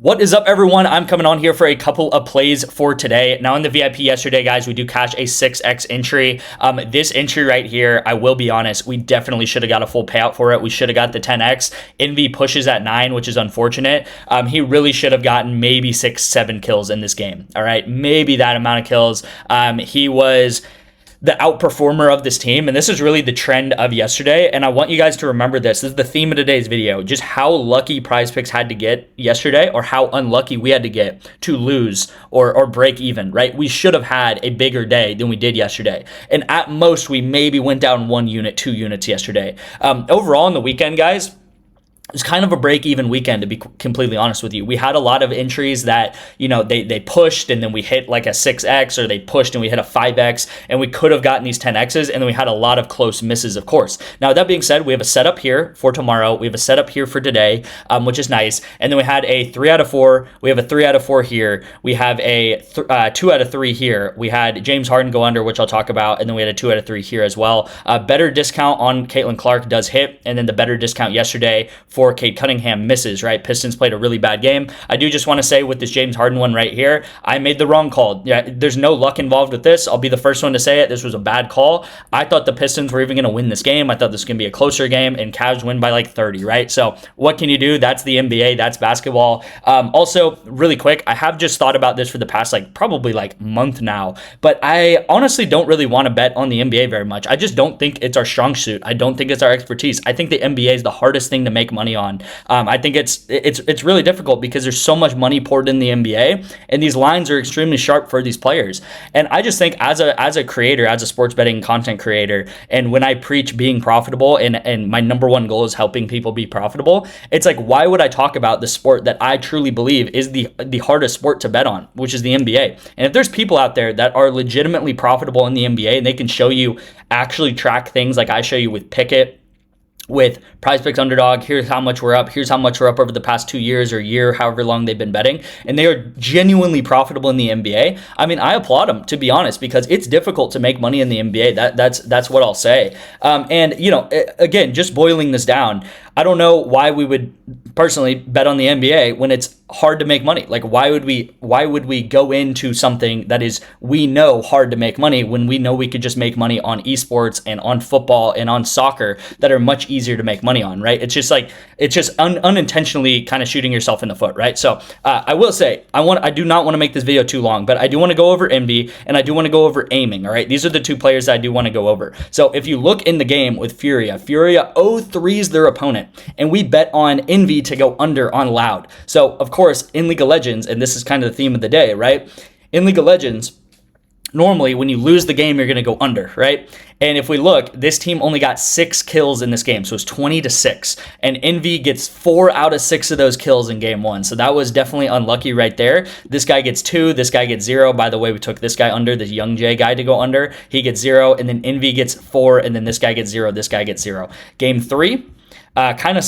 What is up, everyone? I'm coming on here for a couple of plays for today. Now, in the VIP yesterday, guys, we do cash a 6x entry. This entry right here, I will be honest, we definitely should have got a full payout for it. We should have got the 10x. Envy pushes at 9, which is unfortunate. He really should have gotten maybe 6-7 kills in this game. All right, maybe that amount of kills. He was the outperformer of this team, and this is really the trend of yesterday. And I want you guys to remember this. This is the theme of today's video, just how lucky PrizePicks had to get yesterday, or how unlucky we had to get to lose or break even, right? We should have had a bigger day than we did yesterday, and at most we maybe went down 1 unit, 2 units yesterday. Overall on the weekend, guys, it was kind of a break-even weekend, to be completely honest with you. We had a lot of entries that, you know, they pushed and then we hit like a 6x, or they pushed and we hit a 5x, and we could have gotten these 10x's, and then we had a lot of close misses, of course. Now, that being said, we have a setup here for tomorrow. We have a setup here for today, which is nice. And then we had a 3 out of 4. We have a 3 out of 4 here. We have a 2 out of 3 here. We had James Harden go under, which I'll talk about, and then we had a 2 out of 3 here as well. Better discount on Caitlin Clark does hit, and then the better discount yesterday for Cade Cunningham misses, right? Pistons played a really bad game. I do just want to say with this James Harden one right here, I made the wrong call. Yeah, there's no luck involved with this. I'll be the first one to say it. This was a bad call. I thought the Pistons were even going to win this game. I thought this was going to be a closer game, and Cavs win by like 30, right? So what can you do? That's the NBA. That's basketball. Also, really quick, I have just thought about this for the past probably month now, but I honestly don't really want to bet on the NBA very much. I just don't think it's our strong suit. I don't think it's our expertise. I think the NBA is the hardest thing to make money on. I think it's really difficult because there's so much money poured in the NBA, and these lines are extremely sharp for these players. And I just think as a creator, as a sports betting content creator, and when I preach being profitable, and my number one goal is helping people be profitable, it's like, why would I talk about the sport that I truly believe is the hardest sport to bet on, which is the NBA? And if there's people out there that are legitimately profitable in the NBA, and they can show you, actually track things like I show you with Pickett, with PrizePicks Underdog, here's how much we're up, here's how much we're up over the past 2 years or year, however long they've been betting, and they are genuinely profitable in the NBA. I mean, I applaud them, to be honest, because it's difficult to make money in the NBA. That's what I'll say. And, you know, again, just boiling this down, I don't know why we would personally bet on the NBA when it's hard to make money. Like, why would we go into something that is, we know, hard to make money, when we know we could just make money on eSports and on football and on soccer that are much easier to make money on, right? It's just unintentionally kind of shooting yourself in the foot, right? So I will say, I do not want to make this video too long, but I do want to go over Envy, and I do want to go over aiming, all right? These are the two players that I do want to go over. So if you look in the game with Furia 0-3s their opponent, and we bet on Envy to go under on Loud. So of course, in League of Legends, and this is kind of the theme of the day, right? In League of Legends, normally when you lose the game, you're going to go under, right? And if we look, this team only got 6 kills in this game, so it's 20-6. And Envy gets 4 out of 6 of those kills in game 1. So that was definitely unlucky right there. This guy gets 2, this guy gets 0. By the way, we took this guy under, this Young Jay guy to go under. He gets 0, and then Envy gets 4, and then this guy gets 0, this guy gets 0. Game 3, kind of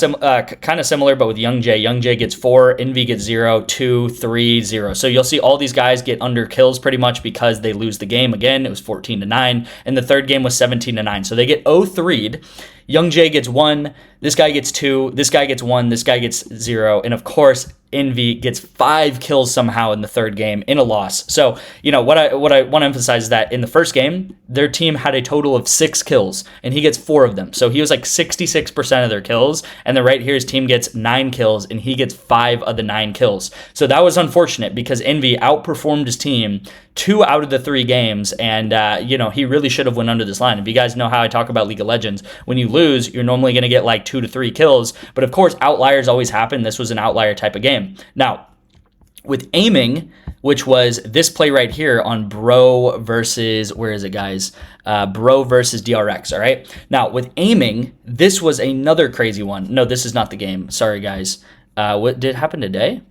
similar, but with Young Jay. Young Jay gets 4, Envy gets 0, 2, 3, 0. So you'll see all these guys get under kills pretty much because they lose the game. Again, it was 14-9, and the third game was 17-9. So they get 0-3'd. Young Jay gets 1, this guy gets 2, this guy gets 1, this guy gets 0, and of course, Envy gets 5 kills somehow in the third game in a loss. So, you know, what I want to emphasize is that in the first game, their team had a total of 6 kills, and he gets 4 of them. So he was like 66% of their kills, and then right here, his team gets 9 kills, and he gets 5 of the 9 kills. So that was unfortunate because Envy outperformed his team 2 out of the 3 games, and, you know, he really should have went under this line. If you guys know how I talk about League of Legends, when you lose, you're normally going to get like 2 to 3 kills, but of course, outliers always happen. This was an outlier type of game. Now, with aiming, which was this play right here on Bro versus, where is it, guys? Bro versus DRX, all right? Now, with aiming, this was another crazy one. No, this is not the game. Sorry, guys. What did it happen today?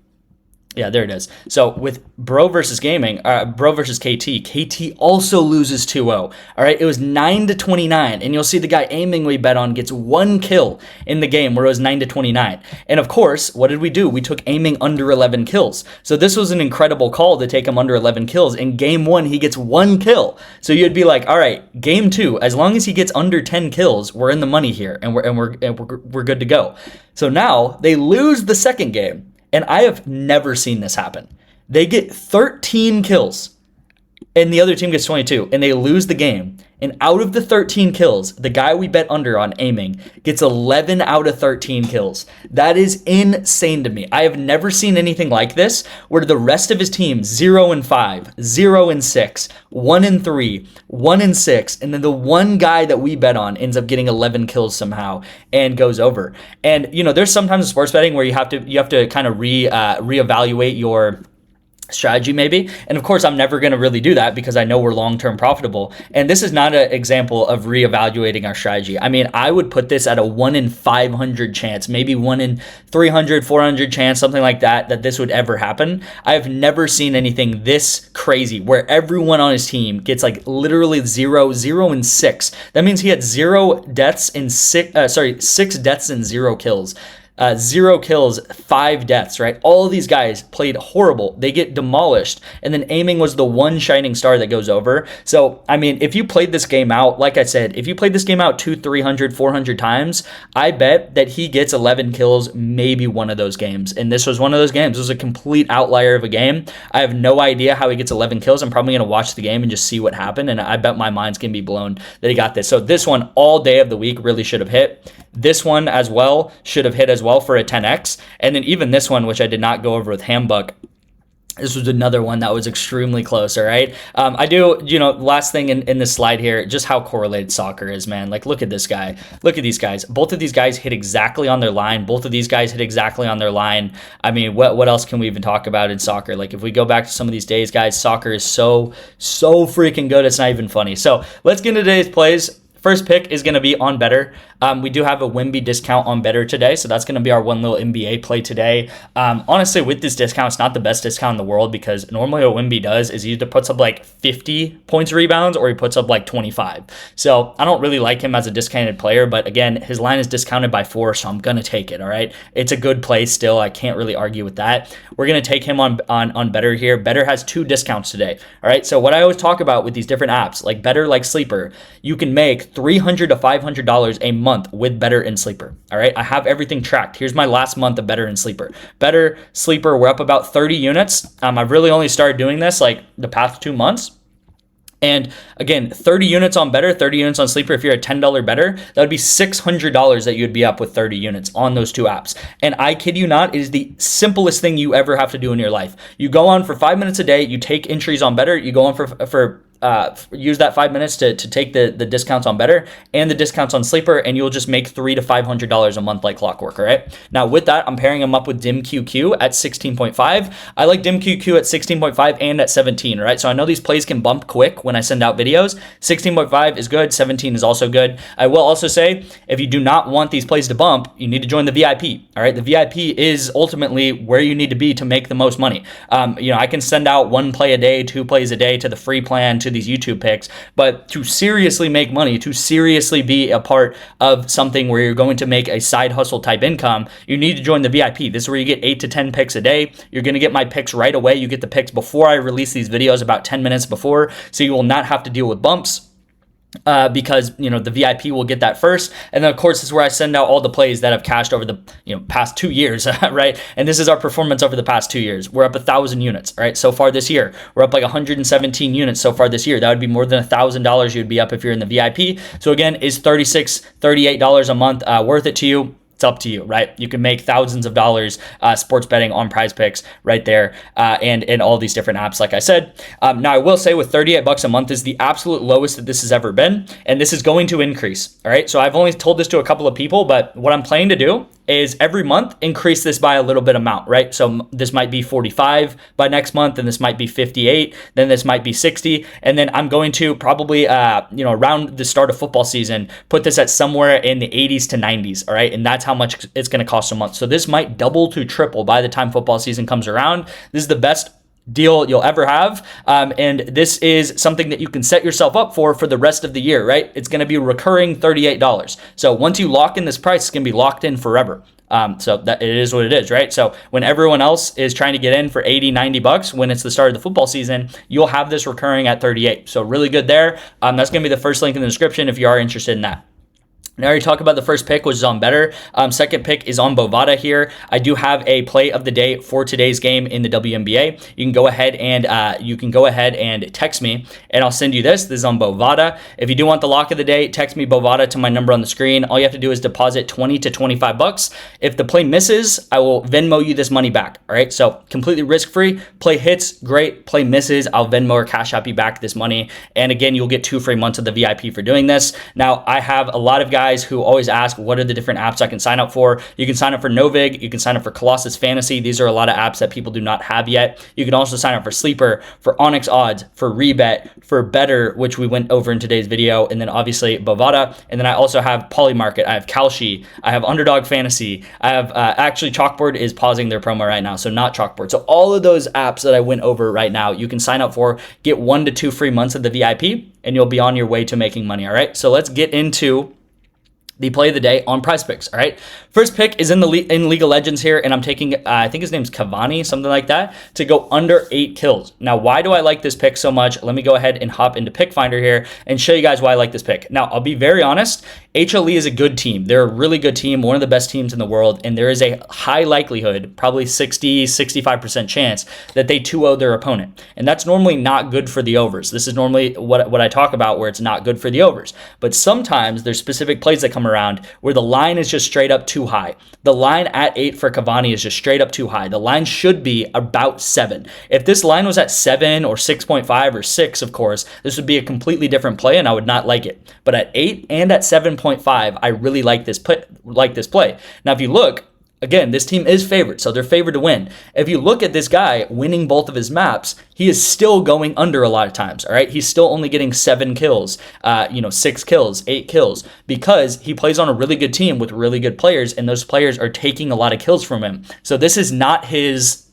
Yeah, there it is. So with Bro versus KT, KT also loses 2-0. All right, it was 9-29, and you'll see the guy aiming we bet on gets 1 kill in the game where it was 9-29. And of course, what did we do? We took aiming under 11 kills. So this was an incredible call to take him under 11 kills. In game 1, he gets 1 kill. So you'd be like, all right, game 2, as long as he gets under 10 kills, we're in the money here, and we're good to go. So now they lose the second game. And I have never seen this happen. They get 13 kills and the other team gets 22 and they lose the game. And out of the 13 kills, the guy we bet under on aiming gets 11 out of 13 kills. That is insane to me. I have never seen anything like this where the rest of his team 0-5, 0-6, 1-3, 1-6, and then the one guy that we bet on ends up getting 11 kills somehow and goes over. And there's sometimes in sports betting where you have to kind of reevaluate your strategy maybe. And of course, I'm never going to really do that because I know we're long-term profitable. And this is not an example of reevaluating our strategy. I mean, I would put this at a 1 in 500 chance, maybe 1 in 300, 400 chance, something like that this would ever happen. I've never seen anything this crazy where everyone on his team gets like literally 0, 0, and 6. That means he had 6 deaths and 0 kills. 0 kills, 5 deaths, right? All of these guys played horrible. They get demolished. And then aiming was the one shining star that goes over. So, I mean, if you played this game out, like I said, if you played this game out 200, 300, 400 times, I bet that he gets 11 kills, maybe one of those games. And this was one of those games. It was a complete outlier of a game. I have no idea how he gets 11 kills. I'm probably going to watch the game and just see what happened. And I bet my mind's going to be blown that he got this. So this one all day of the week really should have hit. This one as well should have hit as well for a 10x. And then even this one, which I did not go over with Hambuck, this was another one that was extremely close, all right? I do, last thing in this slide here, just how correlated soccer is, man. Like, look at this guy. Look at these guys. Both of these guys hit exactly on their line. Both of these guys hit exactly on their line. I mean, what else can we even talk about in soccer? Like, if we go back to some of these days, guys, soccer is so freaking good. It's not even funny. So let's get into today's plays. First pick is going to be on Better. We do have a Wimby discount on Better today, so that's going to be our one little NBA play today. Honestly, with this discount, it's not the best discount in the world because normally what Wimby does is he either puts up like 50 points rebounds or he puts up like 25. So I don't really like him as a discounted player, but again, his line is discounted by 4, so I'm going to take it, all right? It's a good play still. I can't really argue with that. We're going to take him on Better here. Better has 2 discounts today, all right? So what I always talk about with these different apps, like Better, like Sleeper, you can make $300 to $500 a month with Better and Sleeper. All right, I have everything tracked. Here's my last month of Better and Sleeper. Better, Sleeper, we're up about 30 units. I've really only started doing this like the past 2 months. And again, 30 units on Better, 30 units on Sleeper. If you're a $10 better, that would be $600 that you'd be up with 30 units on those 2 apps. And I kid you not, it is the simplest thing you ever have to do in your life. You go on for 5 minutes a day, you take entries on Better, you go on for use that 5 minutes to take the discounts on Better and the discounts on Sleeper, and you'll just make $300 to $500 a month like clockwork. All right. Now with that, I'm pairing them up with DimQQ at 16.5. I like DimQQ at 16.5 and at 17. All right. So I know these plays can bump quick when I send out videos. 16.5 is good. 17 is also good. I will also say, if you do not want these plays to bump, you need to join the VIP. All right. The VIP is ultimately where you need to be to make the most money. I can send out 1 play a day, 2 plays a day to the free plan, to these YouTube picks, but to seriously make money, to seriously be a part of something where you're going to make a side hustle type income, you need to join the VIP. This is where you get 8 to 10 picks a day. You're going to get my picks right away. You get the picks before I release these videos, about 10 minutes before, so you will not have to deal with bumps. Because the VIP will get that first, and then of course this is where I send out all the plays that have cashed over the past 2 years, right? And this is our performance over the past 2 years. We're up 1,000 units, right? So far this year, we're up like 117 units so far this year. That would be more than $1,000 you'd be up if you're in the VIP. So again, is $36, $38 a month worth it to you? It's up to you, right? You can make thousands of dollars sports betting on PrizePicks right there, and in all these different apps, like I said. Now, I will say with $38 a month is the absolute lowest that this has ever been, and this is going to increase, all right? So I've only told this to a couple of people, but what I'm planning to do is every month increase this by a little bit amount, right? So this might be 45 by next month, and this might be 58, then this might be 60, and then I'm going to probably, around the start of football season, put this at somewhere in the 80s to 90s, all right? And that's how much it's going to cost a month. So this might double to triple by the time football season comes around. This is the best deal you'll ever have, and this is something that you can set yourself up for the rest of the year, right? It's going to be recurring $38. So once you lock in this price, it's going to be locked in forever. So that it is what it is, right? So when everyone else is trying to get in for 80, 90 bucks when it's the start of the football season, you'll have this recurring at 38. So really good there. That's going to be the first link in the description if you are interested in that. I already talked about the first pick, which is on better. Second pick is on Bovada here. I do have a play of the day for today's game in the WNBA. You can go ahead and text me, and I'll send you this. This is on Bovada. If you do want the lock of the day, text me Bovada to my number on the screen. All you have to do is deposit 20 to 25 bucks. If the play misses, I will Venmo you this money back. All right, so completely risk-free. Play hits, great. Play misses, I'll Venmo or Cash App you back this money. And again, you'll get 2 free months of the VIP for doing this. Now, I have a lot of guys who always ask what are the different apps I can sign up for. You can sign up for Novig, you can sign up for Colossus Fantasy. These are a lot of apps that people do not have yet. You can also sign up for Sleeper, for Onyx Odds, for Rebet, for Better, which we went over in today's video, and then obviously Bovada. And then I also have Polymarket, I have Kalshi, I have Underdog Fantasy, I have actually Chalkboard is pausing their promo right now, so not Chalkboard. So all of those apps that I went over right now, you can sign up for, get 1 to 2 free months of the VIP, and you'll be on your way to making money. All right, so let's get into the play of the day on PrizePicks. All right, first pick is in League of Legends here, and I'm taking I think his name's Cavani, something like that, to go under 8 kills. Now, why do I like this pick so much? Let me go ahead and hop into Pick Finder here and show you guys why I like this pick. Now, I'll be very honest. HLE is a good team. They're a really good team, one of the best teams in the world, and there is a high likelihood, probably 65% chance that they 2-0 their opponent. And that's normally not good for the overs. This is normally what I talk about where it's not good for the overs. But sometimes there's specific plays that come around where the line is just straight up too high. The line at 8 for Cavani is just straight up too high. The line should be about 7. If this line was at 7 or 6.5 or 6, of course, this would be a completely different play and I would not like it. But at 8 and at 7.5, I really like this play. Now, if you look, again, this team is favored, so they're favored to win. If you look at this guy winning both of his maps, he is still going under a lot of times, all right? He's still only getting 7 kills, 6 kills, 8 kills, because he plays on a really good team with really good players, and those players are taking a lot of kills from him. So this is not his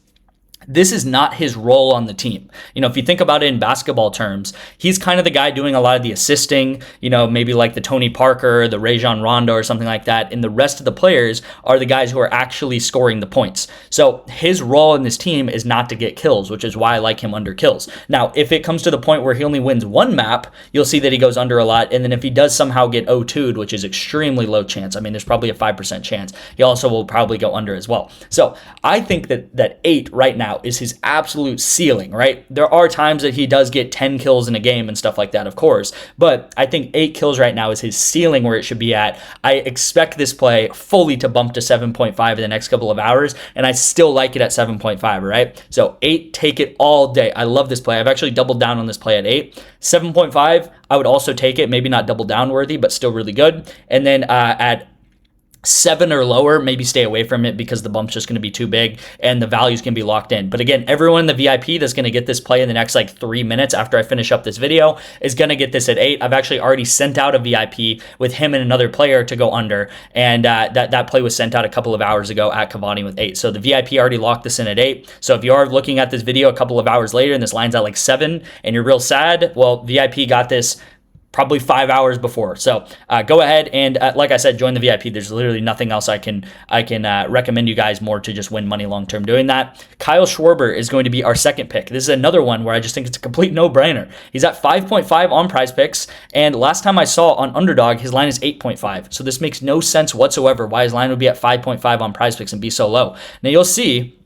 role on the team. If you think about it in basketball terms, he's kind of the guy doing a lot of the assisting, maybe like the Tony Parker, the Rajon Rondo or something like that. And the rest of the players are the guys who are actually scoring the points. So his role in this team is not to get kills, which is why I like him under kills. Now, if it comes to the point where he only wins 1 map, you'll see that he goes under a lot. And then if he does somehow get 0-2'd, which is extremely low chance, I mean, there's probably a 5% chance, he also will probably go under as well. So I think that 8 right now is his absolute ceiling, right? There are times that he does get 10 kills in a game and stuff like that, of course, but I think 8 kills right now is his ceiling where it should be at. I expect this play fully to bump to 7.5 in the next couple of hours, and I still like it at 7.5, right? So 8, take it all day. I love this play. I've actually doubled down on this play at 8. 7.5, I would also take it. Maybe not double down worthy, but still really good. And then at 7 or lower, maybe stay away from it because the bump's just going to be too big and the value's going to be locked in. But again, everyone in the VIP that's going to get this play in the next 3 minutes after I finish up this video is going to get this at 8. I've actually already sent out a VIP with him and another player to go under, and that play was sent out a couple of hours ago at Cavani with 8. So the VIP already locked this in at 8. So if you are looking at this video a couple of hours later and this line's at 7 and you're real sad, well, VIP got this probably 5 hours before. So go ahead and, like I said, join the VIP. There's literally nothing else I can recommend you guys more to just win money long-term doing that. Kyle Schwarber is going to be our second pick. This is another one where I just think it's a complete no-brainer. He's at 5.5 on PrizePicks, and last time I saw on Underdog, his line is 8.5. So this makes no sense whatsoever why his line would be at 5.5 on PrizePicks and be so low. Now you'll see,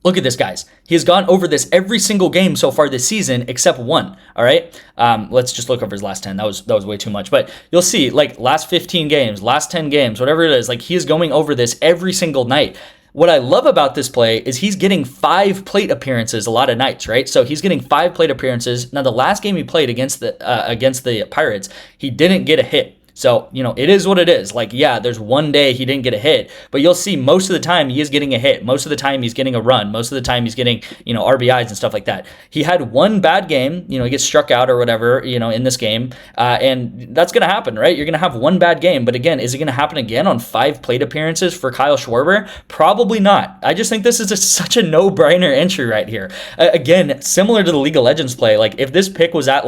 look at this, guys. He has gone over this every single game so far this season except 1. All right. Let's just look over his last 10. That was way too much. But you'll see, last 15 games, last 10 games, whatever it is, he is going over this every single night. What I love about this play is he's getting 5 plate appearances a lot of nights, right? So he's getting 5 plate appearances. Now, the last game he played against the Pirates, he didn't get a hit. So, it is what it is. Yeah, there's one day he didn't get a hit, but you'll see most of the time he is getting a hit. Most of the time he's getting a run. Most of the time he's getting, RBIs and stuff like that. He had one bad game, he gets struck out or whatever, in this game. And that's going to happen, right? You're going to have one bad game. But again, is it going to happen again on 5 plate appearances for Kyle Schwarber? Probably not. I just think this is such a no-brainer entry right here. Again, similar to the League of Legends play, if this pick was at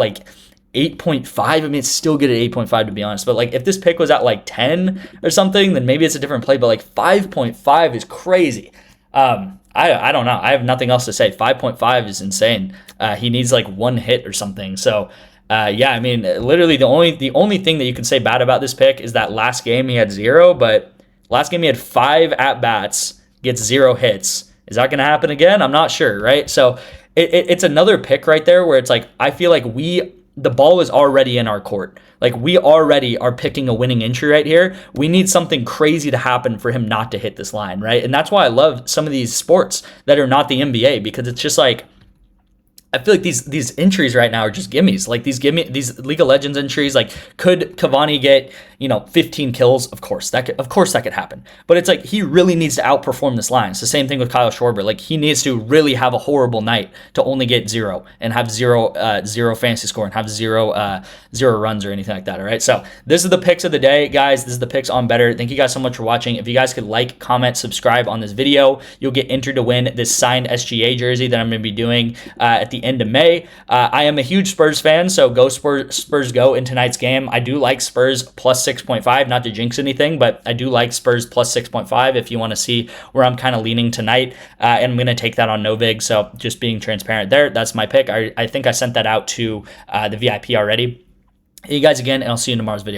8.5, I mean, it's still good at 8.5 to be honest, but if this pick was at 10 or something, then maybe it's a different play, but 5.5 is crazy. I don't know. I have nothing else to say. 5.5 is insane. He needs 1 hit or something. So Yeah, I mean, literally the only thing that you can say bad about this pick is that last game he had 0, but last game he had 5 at bats, gets 0 hits. Is that going to happen again? I'm not sure, right? So it's another pick right there where it's like I feel like the ball is already in our court. Like we already are picking a winning entry right here. We need something crazy to happen for him not to hit this line, right? And that's why I love some of these sports that are not the NBA, because it's just like I feel like these entries right now are just gimmies. Like these League of Legends entries. Like, could Cavani get 15 kills? Of course that could happen. But it's like he really needs to outperform this line. It's the same thing with Kyle Schwarber. Like he needs to really have a horrible night to only get 0 and have zero fantasy score and have zero runs or anything like that. All right. So this is the picks of the day, guys. This is the picks on Better. Thank you guys so much for watching. If you guys could like, comment, subscribe on this video, you'll get entered to win this signed SGA jersey that I'm going to be doing at the end of May. I am a huge Spurs fan, so go Spurs go in tonight's game. I do like Spurs plus 6.5, not to jinx anything, but I do like Spurs plus 6.5 if you want to see where I'm kind of leaning tonight. And I'm going to take that on Novig, so just being transparent there. That's my pick. I think I sent that out to the VIP already. Thank you guys again, and I'll see you in tomorrow's video.